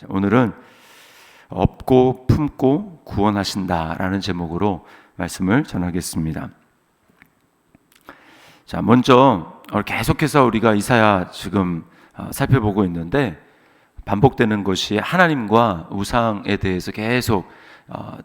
오늘은 업고 품고 구원하신다라는 제목으로 말씀을 전하겠습니다. 자, 먼저 계속해서 우리가 이사야 지금 살펴보고 있는데 반복되는 것이 하나님과 우상에 대해서 계속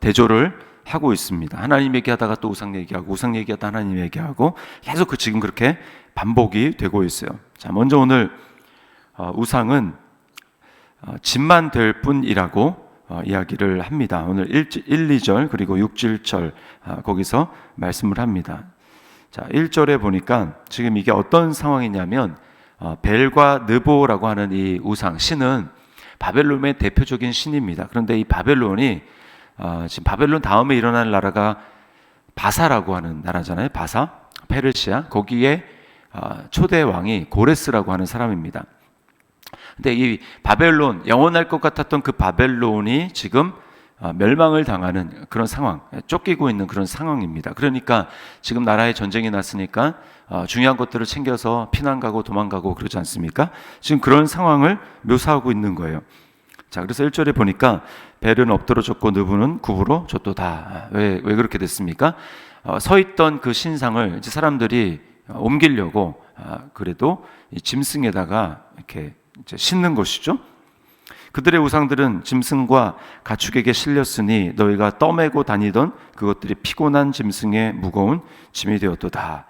대조를 하고 있습니다. 하나님 얘기하다가 또 우상 얘기하고, 우상 얘기하다 하나님 얘기하고, 계속 지금 그렇게 반복이 되고 있어요. 자, 먼저 오늘 우상은 짐만 될 뿐이라고 이야기를 합니다. 오늘 1, 2절 그리고 6, 7절 거기서 말씀을 합니다. 자, 1절에 보니까 지금 이게 어떤 상황이냐면 벨과 느보라고 하는 이 우상 신은 바벨론의 대표적인 신입니다. 그런데 이 바벨론이 지금 바벨론 다음에 일어날 나라가 바사라고 하는 나라잖아요. 바사, 페르시아. 거기에 초대 왕이 고레스라고 하는 사람입니다. 근데 이 바벨론, 영원할 것 같았던 그 바벨론이 지금 멸망을 당하는 그런 상황, 쫓기고 있는 그런 상황입니다. 그러니까 지금 나라에 전쟁이 났으니까 중요한 것들을 챙겨서 피난 가고 도망가고 그러지 않습니까? 지금 그런 상황을 묘사하고 있는 거예요. 자, 그래서 1절에 보니까 벨은 엎드러졌고 느부는 굽으로 졌도다. 왜 그렇게 됐습니까? 서 있던 그 신상을 이제 사람들이 옮기려고 그래도 이 짐승에다가 이렇게 이제 싣는 것이죠. 그들의 우상들은 짐승과 가축에게 실렸으니 너희가 떠매고 다니던 그것들이 피곤한 짐승의 무거운 짐이 되었도다.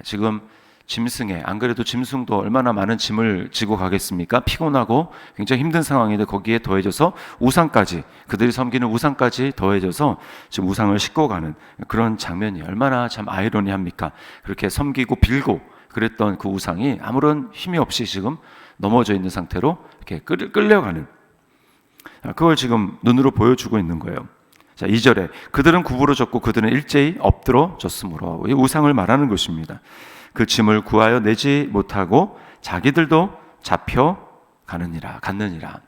지금 짐승에, 안 그래도 짐승도 얼마나 많은 짐을 지고 가겠습니까? 피곤하고 굉장히 힘든 상황인데 거기에 더해져서 우상까지, 그들이 섬기는 우상까지 더해져서 지금 우상을 싣고 가는 그런 장면이 얼마나 참 아이러니합니까? 그렇게 섬기고 빌고 그랬던 그 우상이 아무런 힘이 없이 지금 넘어져 있는 상태로 이렇게 끌려가는, 그걸 지금 눈으로 보여주고 있는 거예요. 자, 2절에 그들은 구부러졌고 그들은 일제히 엎드러졌으므로, 이 우상을 말하는 것입니다. 그 짐을 구하여 내지 못하고 자기들도 잡혀가느니라, 갔느니라.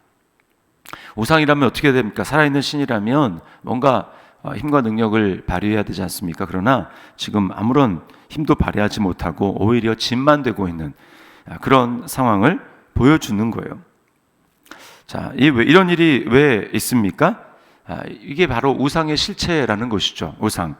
우상이라면 어떻게 됩니까? 살아있는 신이라면 뭔가 힘과 능력을 발휘해야 되지 않습니까? 그러나 지금 아무런 힘도 발휘하지 못하고 오히려 짐만 되고 있는 그런 상황을 보여주는 거예요. 자, 이런 일이 왜 있습니까? 이게 바로 우상의 실체라는 것이죠. 우상.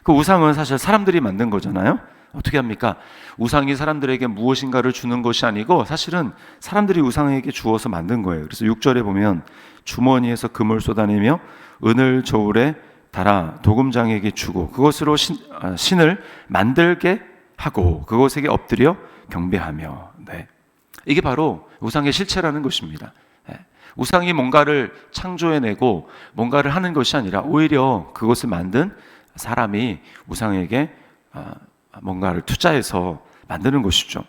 그 우상은 사실 사람들이 만든 거잖아요. 어떻게 합니까? 우상이 사람들에게 무엇인가를 주는 것이 아니고 사실은 사람들이 우상에게 주어서 만든 거예요. 그래서 6절에 보면 주머니에서 금을 쏟아내며 은을 저울에 달아 도금장에게 주고 그것으로 신을 만들게 하고 그것에게 엎드려 경배하며. 네. 이게 바로 우상의 실체라는 것입니다. 우상이 뭔가를 창조해내고 뭔가를 하는 것이 아니라 오히려 그것을 만든 사람이 우상에게 뭔가를 투자해서 만드는 것이죠.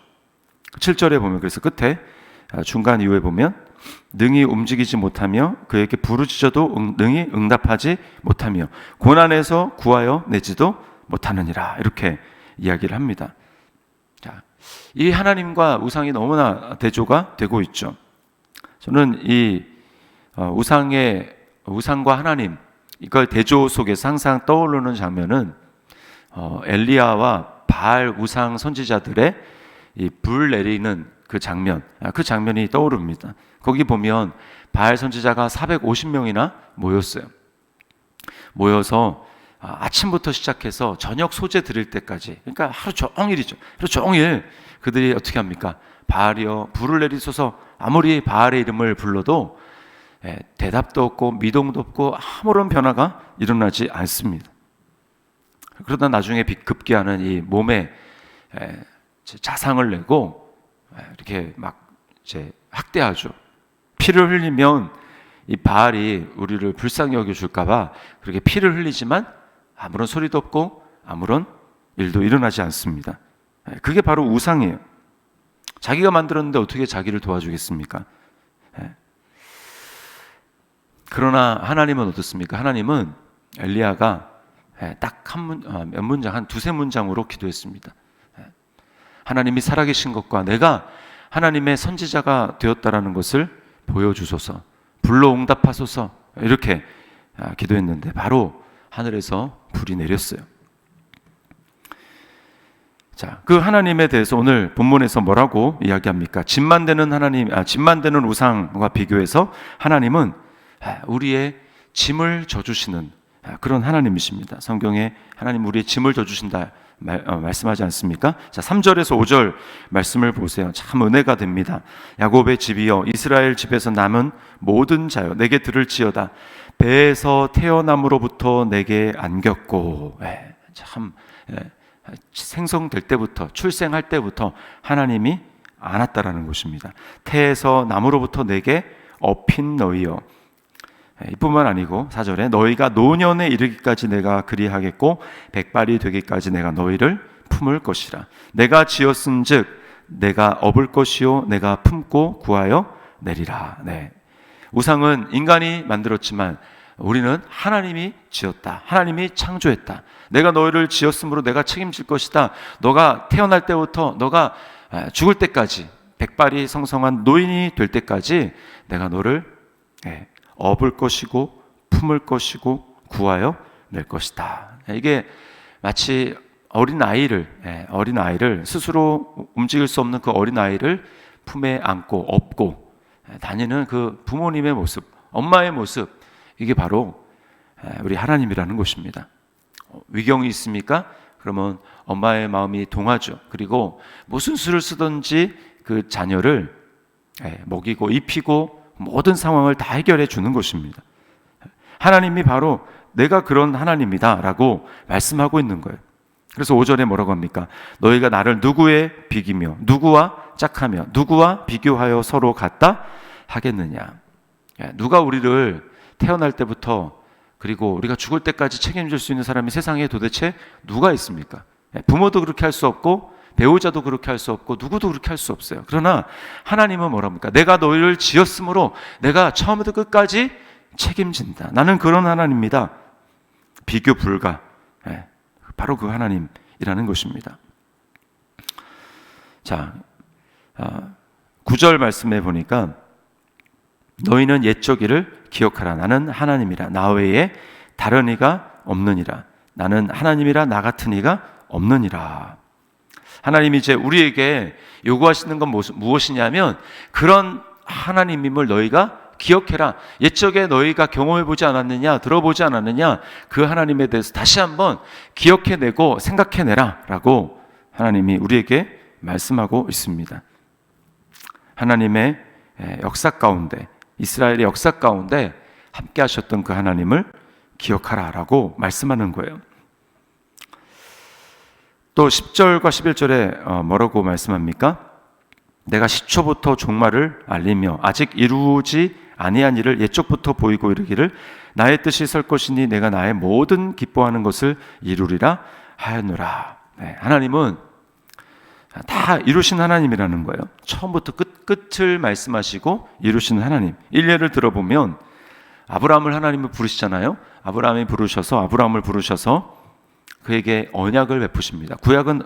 7절에 보면, 그래서 끝에 중간 이후에 보면 능히 움직이지 못하며 그에게 부르짖어도 능히 응답하지 못하며 고난에서 구하여 내지도 못하느니라, 이렇게 이야기를 합니다. 자, 이 하나님과 우상이 너무나 대조가 되고 있죠. 저는 이 우상과 하나님, 이걸 대조 속에서 항상 떠오르는 장면은 엘리야와 바알 우상 선지자들의 이 불 내리는 그 장면, 그 장면이 떠오릅니다. 거기 보면 바알 선지자가 450명이나 모였어요. 모여서 아침부터 시작해서 저녁 소재 드릴 때까지, 그러니까 하루 종일이죠. 하루 종일 그들이 어떻게 합니까? 바알이여 불을 내리소서. 아무리 바알의 이름을 불러도 대답도 없고 미동도 없고 아무런 변화가 일어나지 않습니다. 그러다 나중에 급기야는 이 몸에 자상을 내고 이렇게 막 이제 학대하죠. 피를 흘리면 이 바알이 우리를 불쌍히 여겨줄까봐 그렇게 피를 흘리지만 아무런 소리도 없고 아무런 일도 일어나지 않습니다. 그게 바로 우상이에요. 자기가 만들었는데 어떻게 자기를 도와주겠습니까? 그러나 하나님은 어떻습니까? 하나님은 엘리야가 딱 몇 문장, 한 두세 문장으로 기도했습니다. 하나님이 살아계신 것과 내가 하나님의 선지자가 되었다라는 것을 보여주소서, 불러 응답하소서, 이렇게 기도했는데 바로 하늘에서 불이 내렸어요. 자, 그 하나님에 대해서 오늘 본문에서 뭐라고 이야기합니까? 집만 되는 하나님, 집만 되는 우상과 비교해서 하나님은 우리의 짐을 져주시는 그런 하나님이십니다. 성경에 하나님 우리의 짐을 져주신다 말씀하지 않습니까? 자, 3절에서 5절 말씀을 보세요. 참 은혜가 됩니다. 야곱의 집이여, 이스라엘 집에서 남은 모든 자여, 내게 들을지어다. 배에서 태어남으로부터 내게 안겼고, 참 생성될 때부터, 출생할 때부터 하나님이 안았다라는 것입니다. 태에서 남으로부터 내게 업힌 너희여. 이뿐만 아니고 4절에 너희가 노년에 이르기까지 내가 그리하겠고 백발이 되기까지 내가 너희를 품을 것이라. 내가 지었은즉 내가 업을 것이요 내가 품고 구하여 내리라. 우상은 인간이 만들었지만 우리는 하나님이 지었다. 하나님이 창조했다. 내가 너희를 지었으므로 내가 책임질 것이다. 너가 태어날 때부터 너가 죽을 때까지, 백발이 성성한 노인이 될 때까지 내가 너를 업을 것이고 품을 것이고 구하여 낼 것이다. 이게 마치 어린아이를 스스로 움직일 수 없는 그 어린아이를 품에 안고 업고 다니는 그 부모님의 모습, 엄마의 모습, 이게 바로 우리 하나님이라는 것입니다. 위경이 있습니까? 그러면 엄마의 마음이 동하죠. 그리고 무슨 수를 쓰든지 그 자녀를 먹이고 입히고 모든 상황을 다 해결해 주는 것입니다. 하나님이 바로 내가 그런 하나님이다 라고 말씀하고 있는 거예요. 그래서 5절에 뭐라고 합니까? 너희가 나를 누구에 비기며 누구와 짝하며 누구와 비교하여 서로 같다 하겠느냐. 누가 우리를 태어날 때부터 그리고 우리가 죽을 때까지 책임질 수 있는 사람이 세상에 도대체 누가 있습니까? 부모도 그렇게 할 수 없고 배우자도 그렇게 할 수 없고 누구도 그렇게 할 수 없어요. 그러나 하나님은 뭐랍니까? 내가 너희를 지었으므로 내가 처음부터 끝까지 책임진다. 나는 그런 하나님입니다. 비교 불가. 바로 그 하나님이라는 것입니다. 자, 9절 말씀해 보니까 너희는 옛적 일을 기억하라. 나는 하나님이라. 나 외에 다른 이가 없느니라. 나는 하나님이라. 나 같은 이가 없느니라. 하나님이 이제 우리에게 요구하시는 건 무엇이냐면 그런 하나님임을 너희가 기억해라. 옛적에 너희가 경험해보지 않았느냐, 들어보지 않았느냐, 그 하나님에 대해서 다시 한번 기억해내고 생각해내라 라고 하나님이 우리에게 말씀하고 있습니다. 하나님의 역사 가운데, 이스라엘의 역사 가운데 함께 하셨던 그 하나님을 기억하라 라고 말씀하는 거예요. 또 10절과 11절에 뭐라고 말씀합니까? 내가 시초부터 종말을 알리며 아직 이루지 아니한 일을 옛적부터 보이고 이르기를 나의 뜻이 설 것이니 내가 나의 모든 기뻐하는 것을 이루리라 하였노라. 하나님은 다 이루신 하나님이라는 거예요. 처음부터 끝을 말씀하시고 이루시는 하나님. 일례를 들어보면 아브라함을 하나님을 부르시잖아요. 아브라함을 부르셔서 그에게 언약을 베푸십니다. 구약은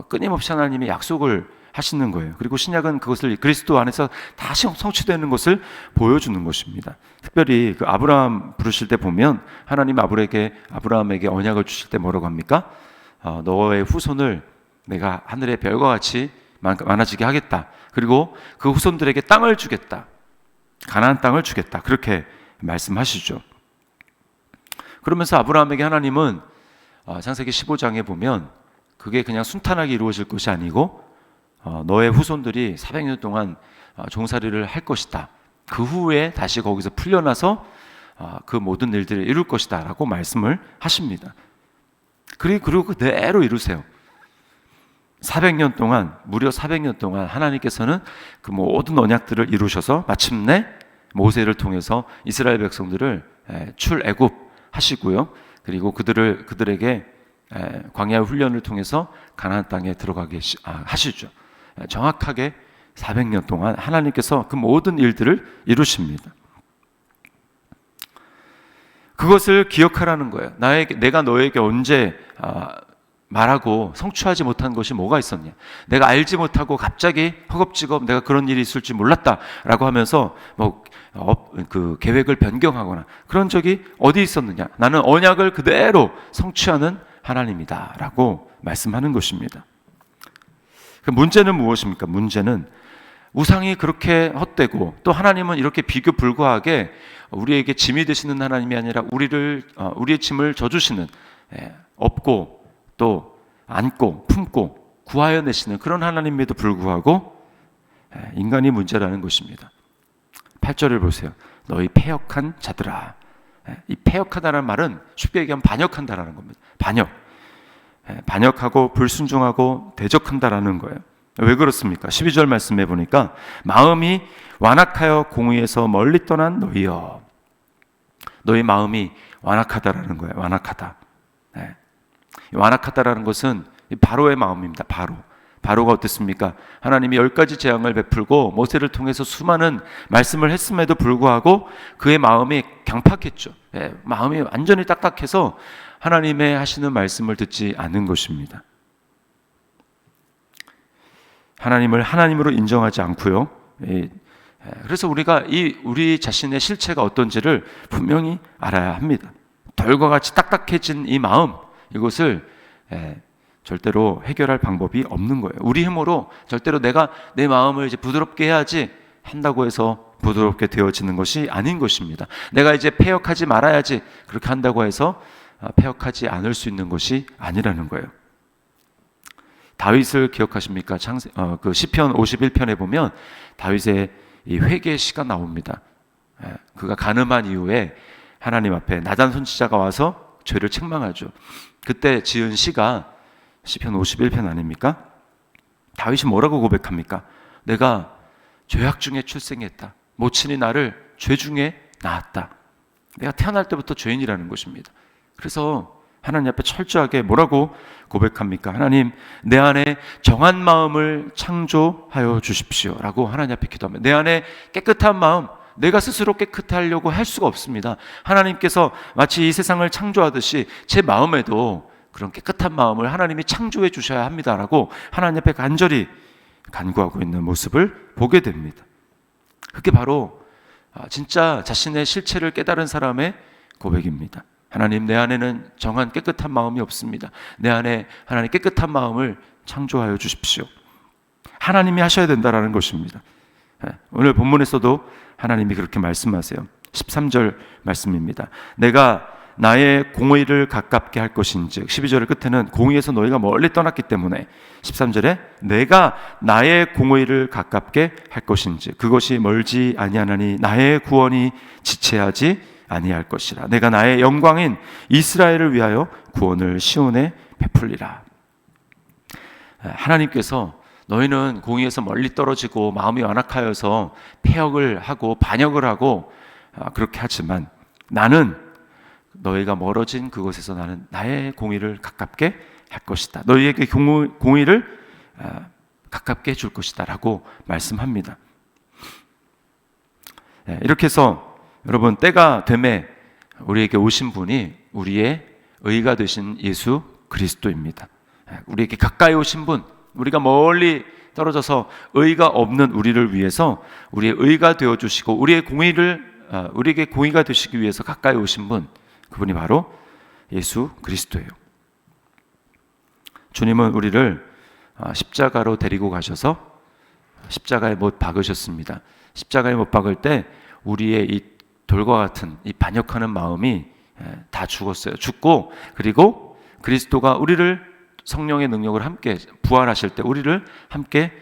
끊임없이 하나님이 약속을 하시는 거예요. 그리고 신약은 그것을 그리스도 안에서 다시 성취되는 것을 보여주는 것입니다. 특별히 그 아브라함 부르실 때 보면 하나님 아브라함에게 언약을 주실 때 뭐라고 합니까? 너의 후손을 내가 하늘의 별과 같이 많아지게 하겠다. 그리고 그 후손들에게 땅을 주겠다. 가나안 땅을 주겠다. 그렇게 말씀하시죠. 그러면서 아브라함에게 하나님은 창세기 15장에 보면 그게 그냥 순탄하게 이루어질 것이 아니고 너의 후손들이 400년 동안 종살이를 할 것이다. 그 후에 다시 거기서 풀려나서 그 모든 일들을 이룰 것이다 라고 말씀을 하십니다. 그리고 그대로 이루세요. 400년 동안, 무려 400년 동안 하나님께서는 그 모든 언약들을 이루셔서 마침내 모세를 통해서 이스라엘 백성들을 출애굽 하시고요. 그리고 그들에게 광야 훈련을 통해서 가나안 땅에 들어가게 하시죠. 정확하게 400년 동안 하나님께서 그 모든 일들을 이루십니다. 그것을 기억하라는 거예요. 내가 너에게 언제 말하고 성취하지 못한 것이 뭐가 있었냐? 내가 알지 못하고 갑자기 허겁지겁 내가 그런 일이 있을 줄 몰랐다라고 하면서 그 계획을 변경하거나 그런 적이 어디 있었느냐? 나는 언약을 그대로 성취하는 하나님이다라고 말씀하는 것입니다. 그 문제는 무엇입니까? 문제는 우상이 그렇게 헛되고 또 하나님은 이렇게 비교 불구하게 우리에게 짐이 되시는 하나님이 아니라 우리의 짐을 져주시는, 업고 또 안고 품고 구하여 내시는 그런 하나님에도 불구하고 인간이 문제라는 것입니다. 8절을 보세요. 너희 패역한 자들아. 이 패역하다는 말은 쉽게 얘기하면 반역한다라는 겁니다. 반역하고 불순종하고 대적한다라는 거예요. 왜 그렇습니까? 12절 말씀해 보니까 마음이 완악하여 공의에서 멀리 떠난 너희여. 너희 마음이 완악하다라는 거예요. 완악하다. 완악하다라는 것은 바로의 마음입니다. 바로가 어땠습니까? 하나님이 10가지 재앙을 베풀고 모세를 통해서 수많은 말씀을 했음에도 불구하고 그의 마음이 강팍했죠. 마음이 완전히 딱딱해서 하나님의 하시는 말씀을 듣지 않은 것입니다. 하나님을 하나님으로 인정하지 않고요. 그래서 우리가 우리 자신의 실체가 어떤지를 분명히 알아야 합니다. 돌과 같이 딱딱해진 이 마음, 이것을 절대로 해결할 방법이 없는 거예요. 우리 힘으로 절대로 내가 내 마음을 이제 부드럽게 해야지 한다고 해서 부드럽게 되어지는 것이 아닌 것입니다. 내가 이제 패역하지 말아야지 그렇게 한다고 해서 패역하지 않을 수 있는 것이 아니라는 거예요. 다윗을 기억하십니까? 그 시편 51편에 보면 다윗의 이 회개 시가 나옵니다. 그가 간음한 이후에 하나님 앞에 나단 선지자가 와서 죄를 책망하죠. 그때 지은 시가 시편 51편 아닙니까? 다윗이 뭐라고 고백합니까? 내가 죄악 중에 출생했다. 모친이 나를 죄 중에 낳았다. 내가 태어날 때부터 죄인이라는 것입니다. 그래서 하나님 앞에 철저하게 뭐라고 고백합니까? 하나님, 내 안에 정한 마음을 창조하여 주십시오 라고 하나님 앞에 기도합니다. 내 안에 깨끗한 마음, 내가 스스로 깨끗하려고 할 수가 없습니다. 하나님께서 마치 이 세상을 창조하듯이 제 마음에도 그런 깨끗한 마음을 하나님이 창조해 주셔야 합니다라고 하나님 앞에 간절히 간구하고 있는 모습을 보게 됩니다. 그게 바로 진짜 자신의 실체를 깨달은 사람의 고백입니다. 하나님, 내 안에는 정한 깨끗한 마음이 없습니다. 내 안에 하나님 깨끗한 마음을 창조하여 주십시오. 하나님이 하셔야 된다라는 것입니다. 오늘 본문에서도 하나님이 그렇게 말씀하세요. 13절 말씀입니다. 내가 나의 공의를 가깝게 할 것인즉, 12절 끝에는 공의에서 너희가 멀리 떠났기 때문에 13절에 내가 나의 공의를 가깝게 할 것인즉 그것이 멀지 아니하나니 나의 구원이 지체하지 아니할 것이라. 내가 나의 영광인 이스라엘을 위하여 구원을 시온에 베풀리라. 하나님께서 너희는 공의에서 멀리 떨어지고 마음이 완악하여서 패역을 하고 반역을 하고 그렇게 하지만 나는 너희가 멀어진 그곳에서 나는 나의 공의를 가깝게 할 것이다. 너희에게 공의를 가깝게 해줄 것이다 라고 말씀합니다. 이렇게 해서 여러분, 때가 되매 우리에게 오신 분이 우리의 의가 되신 예수 그리스도입니다. 우리에게 가까이 오신 분, 우리가 멀리 떨어져서 의가 없는 우리를 위해서 우리의 의가 되어주시고 우리에게 공의가 되시기 위해서 가까이 오신 분, 그분이 바로 예수 그리스도예요. 주님은 우리를 십자가로 데리고 가셔서 십자가에 못 박으셨습니다. 십자가에 못 박을 때 우리의 이 돌과 같은 이 반역하는 마음이 다 죽었어요. 죽고 그리고 그리스도가 우리를 성령의 능력을 함께 부활하실 때 우리를 함께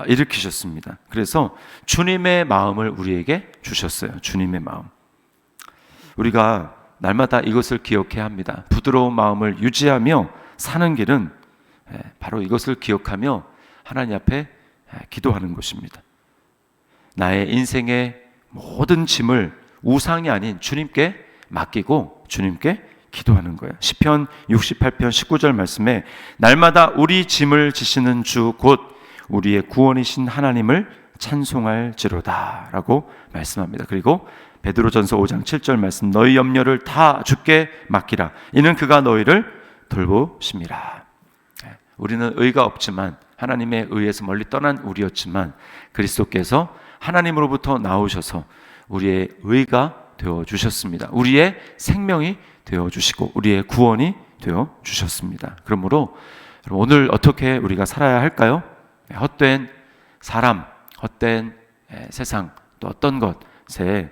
일으키셨습니다. 그래서 주님의 마음을 우리에게 주셨어요. 주님의 마음. 우리가 날마다 이것을 기억해야 합니다. 부드러운 마음을 유지하며 사는 길은 바로 이것을 기억하며 하나님 앞에 기도하는 것입니다. 나의 인생의 모든 짐을 우상이 아닌 주님께 맡기고 주님께 기도하는 거예요. 시편 68편 19절 말씀에 날마다 우리 짐을 지시는 주 곧 우리의 구원이신 하나님을 찬송할지로다 라고 말씀합니다. 그리고 베드로전서 5장 7절 말씀, 너희 염려를 다 주께 맡기라. 이는 그가 너희를 돌보심이라. 우리는 의가 없지만 하나님의 의에서 멀리 떠난 우리였지만 그리스도께서 하나님으로부터 나오셔서 우리의 의가 되어주셨습니다. 우리의 생명이 되어주시고 우리의 구원이 되어주셨습니다. 그러므로 오늘 어떻게 우리가 살아야 할까요? 헛된 사람, 헛된 세상, 또 어떤 것에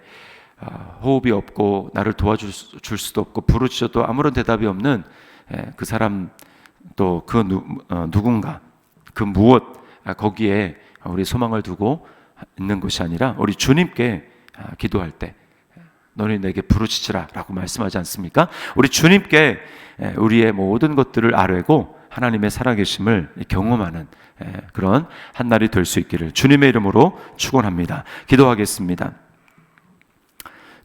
호흡이 없고 나를 도와줄 수도 없고 부르짖어도 아무런 대답이 없는 그 사람, 또 그 누군가, 그 무엇, 거기에 우리 소망을 두고 있는 것이 아니라 우리 주님께 기도할 때 너는 내게 부르짖으라 라고 말씀하지 않습니까? 우리 주님께 우리의 모든 것들을 아뢰고 하나님의 살아계심을 경험하는 그런 한 날이 될 수 있기를 주님의 이름으로 축원합니다. 기도하겠습니다.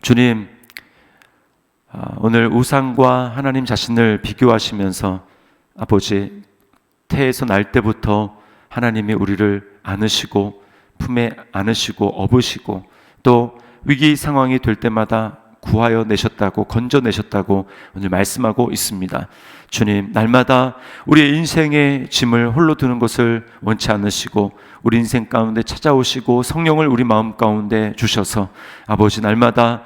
주님, 오늘 우상과 하나님 자신을 비교하시면서 아버지, 태에서 날 때부터 하나님이 우리를 안으시고 품에 안으시고 업으시고 또 위기 상황이 될 때마다 구하여 내셨다고, 건져내셨다고 오늘 말씀하고 있습니다. 주님, 날마다 우리의 인생의 짐을 홀로 두는 것을 원치 않으시고 우리 인생 가운데 찾아오시고 성령을 우리 마음 가운데 주셔서 아버지, 날마다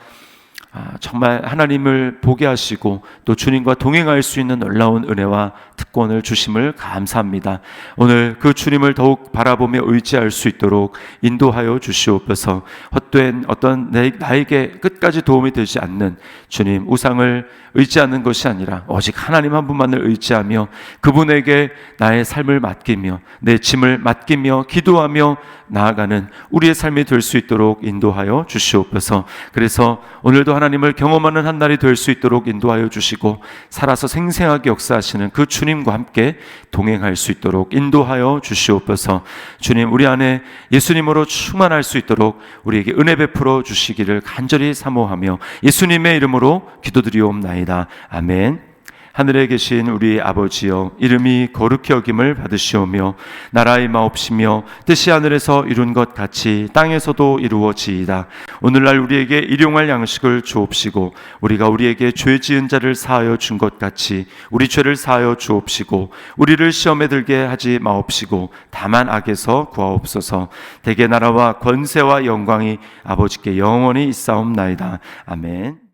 정말 하나님을 보게 하시고 또 주님과 동행할 수 있는 놀라운 은혜와 특권을 주심을 감사합니다. 오늘 그 주님을 더욱 바라보며 의지할 수 있도록 인도하여 주시옵소서. 헛된 어떤 나에게 끝까지 도움이 되지 않는 주님, 우상을 의지하는 것이 아니라 오직 하나님 한 분만을 의지하며 그분에게 나의 삶을 맡기며 내 짐을 맡기며 기도하며 나아가는 우리의 삶이 될 수 있도록 인도하여 주시옵소서. 그래서 오늘도 하나님을 경험하는 한 날이 될 수 있도록 인도하여 주시고 살아서 생생하게 역사하시는 그 주님과 함께 동행할 수 있도록 인도하여 주시옵소서. 주님, 우리 안에 예수님으로 충만할 수 있도록 우리에게 은혜 베풀어 주시기를 간절히 사모하며 예수님의 이름으로 기도드리옵나이다. 아멘. 하늘에 계신 우리 아버지여, 이름이 거룩히 여김을 받으시오며 나라의 마옵시며 뜻이 하늘에서 이룬 것 같이 땅에서도 이루어지이다. 오늘날 우리에게 일용할 양식을 주옵시고 우리가 우리에게 죄 지은 자를 사하여 준 것 같이 우리 죄를 사하여 주옵시고 우리를 시험에 들게 하지 마옵시고 다만 악에서 구하옵소서. 대개 나라와 권세와 영광이 아버지께 영원히 있사옵나이다. 아멘.